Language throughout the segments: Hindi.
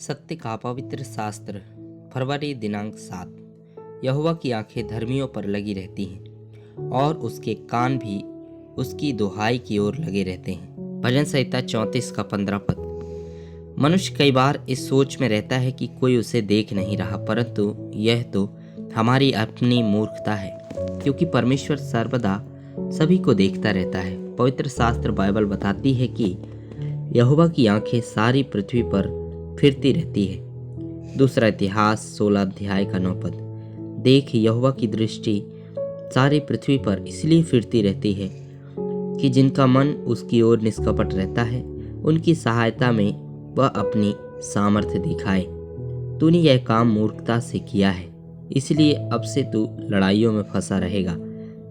सत्य का पवित्र शास्त्र फरवरी दिनांक 7। यहोवा की आंखें धर्मियों पर लगी रहती हैं और उसके कान भी उसकी दुहाई की ओर लगे रहते हैं। भजन संहिता 34 का 15 पद। मनुष्य कई बार इस सोच में रहता है कि कोई उसे देख नहीं रहा, परंतु यह तो हमारी अपनी मूर्खता है, क्योंकि परमेश्वर सर्वदा सभी को देखता रहता है। पवित्र शास्त्र बाइबल बताती है कि यहोवा की आंखें सारी पृथ्वी पर फिरती रहती है। दूसरा इतिहास 16 अध्याय का 9 पद। देख, यहोवा की दृष्टि सारी पृथ्वी पर इसलिए फिरती रहती है कि जिनका मन उसकी ओर निष्कपट रहता है, उनकी सहायता में वह अपनी सामर्थ्य दिखाए। तूने यह काम मूर्खता से किया है, इसलिए अब से तू लड़ाइयों में फंसा रहेगा,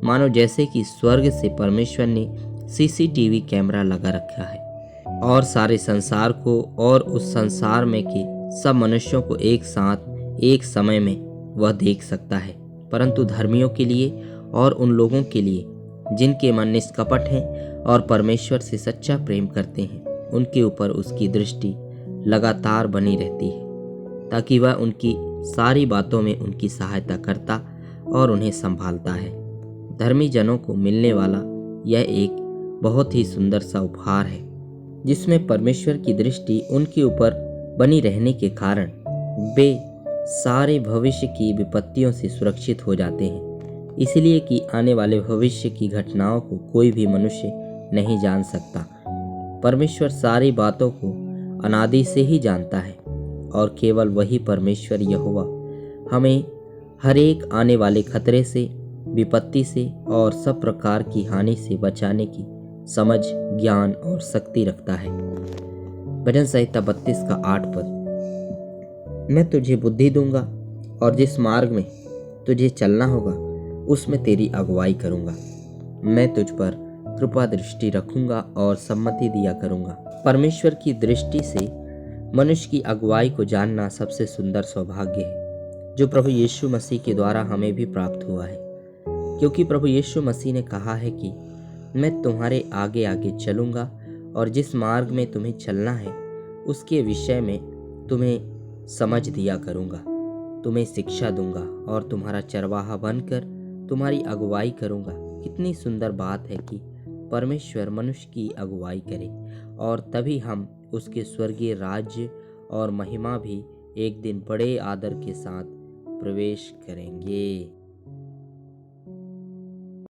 मानो जैसे कि स्वर्ग से परमेश्वर ने सीसीटीवी कैमरा लगा रखा है और सारे संसार को और उस संसार में के सब मनुष्यों को एक साथ एक समय में वह देख सकता है। परंतु धर्मियों के लिए और उन लोगों के लिए जिनके मन निष्कपट हैं और परमेश्वर से सच्चा प्रेम करते हैं, उनके ऊपर उसकी दृष्टि लगातार बनी रहती है, ताकि वह उनकी सारी बातों में उनकी सहायता करता और उन्हें संभालता है। धर्मी जनों को मिलने वाला यह एक बहुत ही सुंदर सा उपहार है, जिसमें परमेश्वर की दृष्टि उनके ऊपर बनी रहने के कारण वे सारे भविष्य की विपत्तियों से सुरक्षित हो जाते हैं, इसलिए कि आने वाले भविष्य की घटनाओं को कोई भी मनुष्य नहीं जान सकता। परमेश्वर सारी बातों को अनादि से ही जानता है और केवल वही परमेश्वर यहोवा हमें हर एक आने वाले खतरे से, विपत्ति से और सब प्रकार की हानि से बचाने की समझ, ज्ञान और शक्ति रखता है। भजन संहिता 32 का 8 पद। मैं तुझे बुद्धि दूंगा और जिस मार्ग में तुझे चलना होगा उसमें तेरी अगुवाई करूंगा। मैं तुझ पर कृपा दृष्टि रखूंगा और सम्मति दिया करूंगा। परमेश्वर की दृष्टि से मनुष्य की अगुवाई को जानना सबसे सुंदर सौभाग्य है, जो प्रभु यीशु मसीह के द्वारा हमें भी प्राप्त हुआ है, क्योंकि प्रभु यीशु मसीह ने कहा है कि मैं तुम्हारे आगे आगे चलूंगा और जिस मार्ग में तुम्हें चलना है उसके विषय में तुम्हें समझ दिया करूंगा, तुम्हें शिक्षा दूंगा और तुम्हारा चरवाहा बनकर तुम्हारी अगुवाई करूंगा। कितनी सुंदर बात है कि परमेश्वर मनुष्य की अगुवाई करे और तभी हम उसके स्वर्गीय राज्य और महिमा भी एक दिन बड़े आदर के साथ प्रवेश करेंगे।